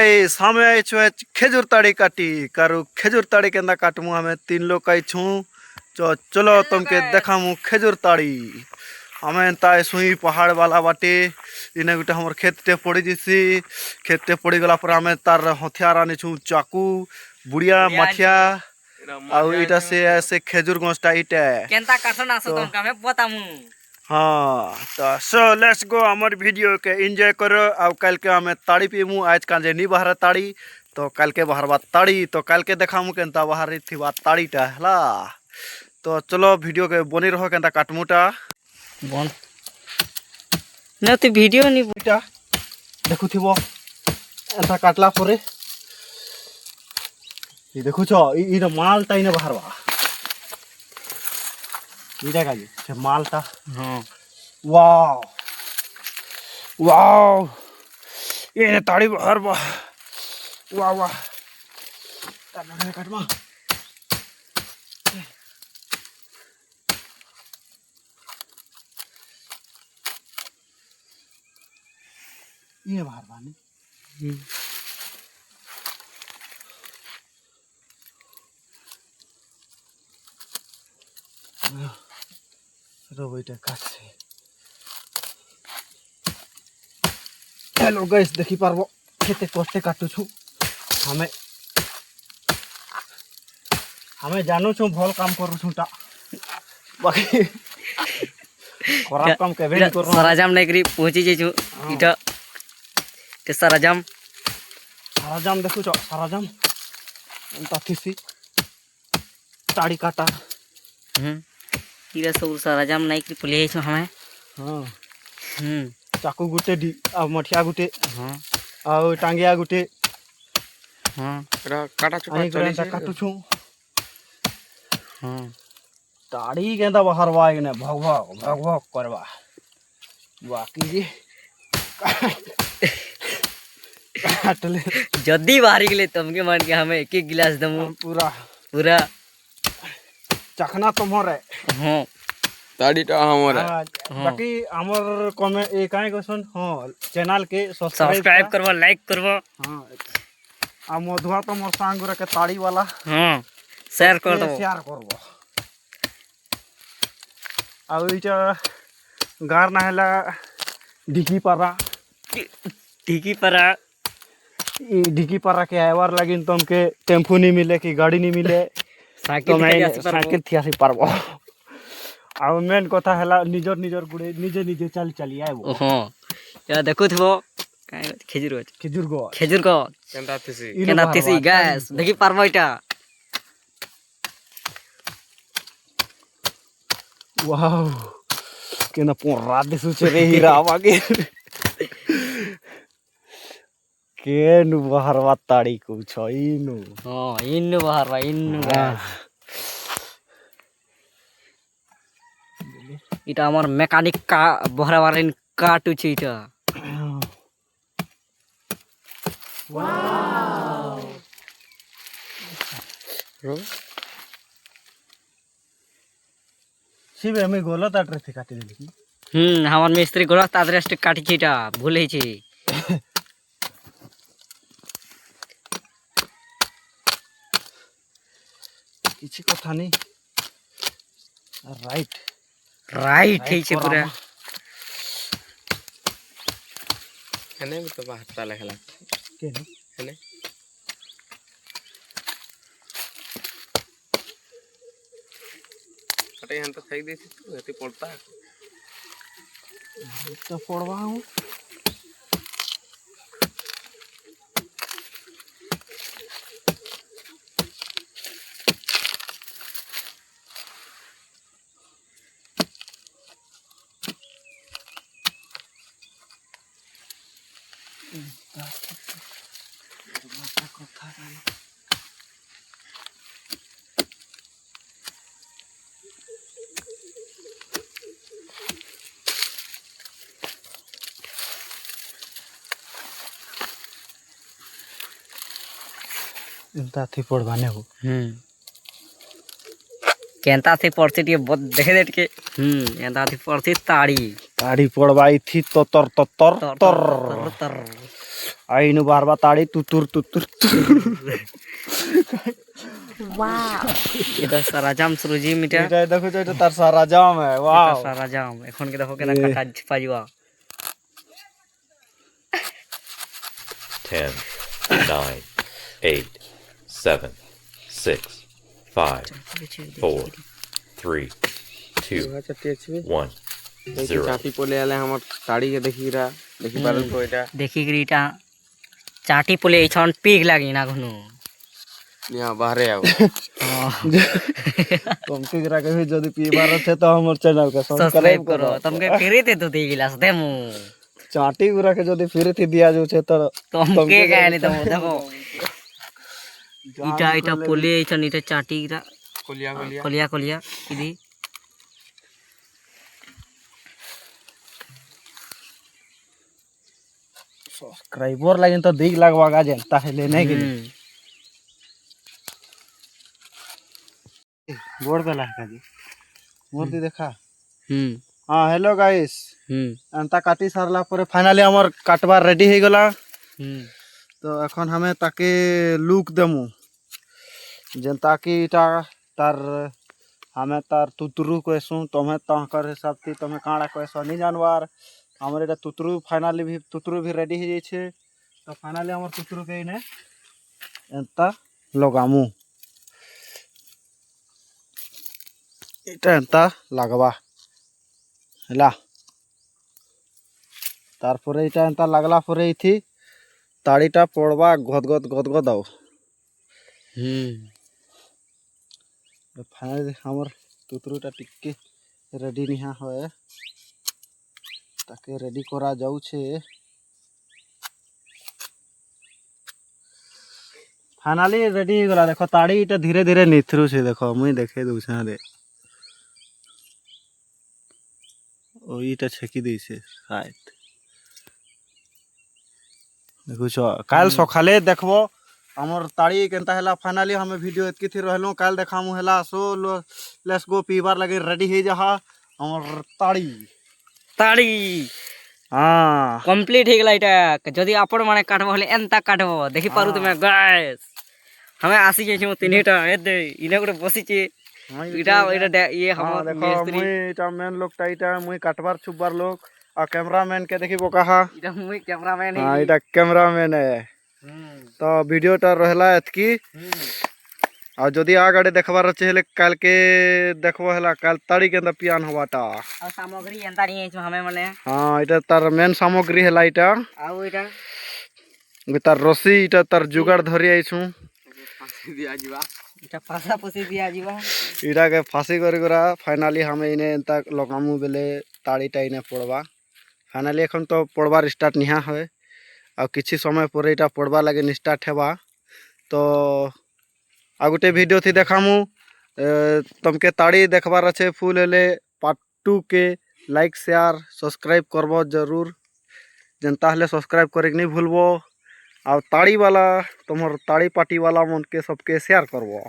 Guys हमें आई छु खेजूर ताड़ी काटी कारू खेजूर ताड़ी केंदा काटमु हमें 3 लोग आई छु तो चलो तुमके देखामु खेजूर ताड़ी हमें ताए सुई पहाड़ वाला बाटे इने गुटे हमर खेत टे पड़ी जिसी खेत टे पड़ी गला पर हमें तार हथियार आनी छु चाकू बुढ़िया मठिया आउ इटा से ऐसे खेजूर गोस्टा इटे केंता काटना सो तुमका हमें बतामु। हाँ तो सो लेट्स गो हमारे वीडियो के एंजॉय करो। अब कल के हमें ताड़ी पीमु आज काजे नहीं बाहर ताड़ी तो कल के बाहर बात ताड़ी तो कल के देखामु केंता बाहर थी बात ताड़ीटा हला। तो चलो वीडियो के बनी रहो केंता काटमुटा बन न तो वीडियो नहीं बुटा देखु थिबो एंता काटला परे ये देखु छो ई मालटा इने बाहर बा इटा काजी से मालटा। हां वाओ वाओ ये ताड़ी बाहर बा वाह वाह काटमा ये बाहर बानी रो बेटा काट से हेलो गाइस देखि पारबो केते कष्टे काटू छु हमें जानू छु भल काम करू छुटा बाकी खराब काम केबे नहीं करू सराजाम नहीं करी पहुंची जे छु इटा ते सराजाम देखु छ सराजाम ताथिसी ताड़ी काटा इरा सब सराजाम नहीं करी पुले छु हमें। हां चाकू गुटे डी आ मठिया गुटे हां आ टांगिया गुटे हां रा काटा चुका चली से काटू छु हां ताड़ी केंदा बाहर वाय ने भगभग करवा बाकी जी काटले जदी बाहरी गेले तुमके मान के हमें एक गिलास दमु पूरा चखना तुम्हारे हां ताड़ीटा हमरे बाकी हमर कमे ए काहे कोसन हां चैनल के सब्सक्राइब करबो लाइक करबो हां आ मधुआ तो मोर संग रे के ताड़ी वाला हां शेयर कर दो करबो आ इटा गार नाहला ढिकी पारा के आवर लगिन तुमके टेम्पू नहीं मिले कि गाड़ी नहीं मिले साइकिल थी आसी पारबो आ मेन कथा हला निजर गुडे निजे चली आइबो हां या देखु थबो काई खेजूर गो केंदा थिसी गैस देखि पारबो इटा वाओ केना पोरा दिसु छे रे हीरा आगे केनु बाहर ताड़ी को छ इनु हां इनु बाहर इनु इटा हमर मैकेनिक का बहरा वाला काटू छी इटा वाओ रो सिबे में गोला ताटरे से काटी देली हमर मिस्त्री गोला ताटरे से काटी छी इटा भूलै छी किछि कथा नहीं राइट है छे पूरा हने में तो बाहर ताला खेला के ने हने अरे हम तो सही देसी तू ऐसे पड़ता है तो पड़वा हूं इंता थी पड़वाने हो केंता थी पड़ती टी बहुत देखे देट के केंता थी पड़ती ताड़ी पड़वाई थी तो तर आई नु बार बार ताड़ी तुतुर तुतुर এটা সারাজাম সুরজি মিটা এটা দেখো তো এটা তার সারা জাম है वाह সারাজাম এখন কি দেখো কেনা কাটা পাইবা 10, 9, 8, 7, 6, 5, 4, 3, 2, চারটি আছে 1, 0. চাটি পলে আলে আমার তাড়িকে দেখিরা দেখি পারো তো এটা ଦେଖିକିରି ଇଟା ଚାଟି ପଲେ ଏଇଛନ୍ ପିକ୍ ଲାଗି ନା ଘନୁ নিয়া বাহারে আও तुमके गिरा के भी जदी पीबार আছে तो हमर चैनल के सब्सक्राइब सब्सक्राइब करो करो तुमके फ्री ते तो दे गिलास दे मु चाटी गुरा के जदी फिर थी दिया जो छे तो तुमके कहनी तुम देखो इटा इटा पले এইছন ইটা চাটি গিরা কলিয়া কলিয়া কলিয়া কলিয়া ইদি सब्सक्राइबर लागिन तो दिग लगवागा जनता है लेने के लिए बोर्ड पे लगा जी मूर्ति देखा हाँ हेलो गाइस अंता काटी सारला परे फाइनली हमर काटबार रेडी हो गला तो এখন हमें ताके लुक देमु जनता की इटा तार हमें तार तुतरू कहसु तुम्हें ताकर हिसाब थी तुम्हें काड़ा कहसो नहीं जानवार हमर एटा तुतरू भी रेडी हो जाई छे तो फाइनली हमर तुतरू के इने एंता लगामु এটা এন্তা লাগবা হেলা তারপরে এটা এন্তা লাগলা পরে ইথি তাড়িটা পড়বা গদগদ দাও ফাইনালি আমার তুতরুটা টিকে রেডি নিহা হয় তাকে রেডি করা যাচ্ছে ফাইনালি রেডি হয়ে গলা দেখো তাড়িটা ধীরে ধীরে নিথরুছে দেখো মুই দেখে দউছে রে ওইটা ছেকি দিয়েছে শায়দ দেখুছ কাল সকালে দেখবো আমার তাড়ি কেনতা হেলা ফাইনালি আমি ভিডিও এতকি থি রহলু কাল দেখামু হেলা সো লেটস গো পিবার লাগি রেডি হয়ে যাহা আমার তাড়ি তাড়ি হ্যাঁ কমপ্লিট হয়ে গলা এটা যদি আপন মানে কাটব হলে এন্তা কাটব দেখি পারু তুমি গাইস আমি আসি যাইছি তিনটা এ দে ইনে করে বসিছি এটা এটা ये हम देखो मुई এটা মেন লোকটা এটা মুই কাটবার ছুবার লোক আর ক্যামেরাম্যান কে দেখিবো কাহা এটা মুই ক্যামেরাম্যান হ্যাঁ এটা ক্যামেরাম্যান তো ভিডিওটা রহলা এতকি আর যদি আগাড়ে দেখবার আছে হলে কালকে দেখবো হেলা কাল তাড়ি কেন্দা পিয়ান হবাটা আর সামগ্রী এন্তা নিয়ে আইছো আমি মানে হ্যাঁ এটা তার মেন সামগ্রী হেলা এটা আর এটা তার রশি এটা তার জুগাড় ধরি আইছু দিয়া ଯିବା এটা পাশা পসি দিয়া ଯିବା এটাকে ফাঁসি করে করা ফাইনালি আমি ইনে এন্তা লগামু বেলে তাড়িটা ইনে পড়বা ফাইনালি এখন তো পড়বার স্টার্ট নিহা হয় আর কিছু সময় পরে এটা পড়বা লাগে স্টার্ট হেবা তো আর গোটে ভিডিও থি দেখামু তমকে তাড়ি দেখবার আছে ফুল হলে পার্ট 2 के लाइक शेयर सब्सक्राइब करबो जरूर जनता हले सब्सक्राइब करे नहीं भूलबो आ ताड़ी वाला तुमर ताड़ी पार्टी वाला मन के सबके शेयर करबो।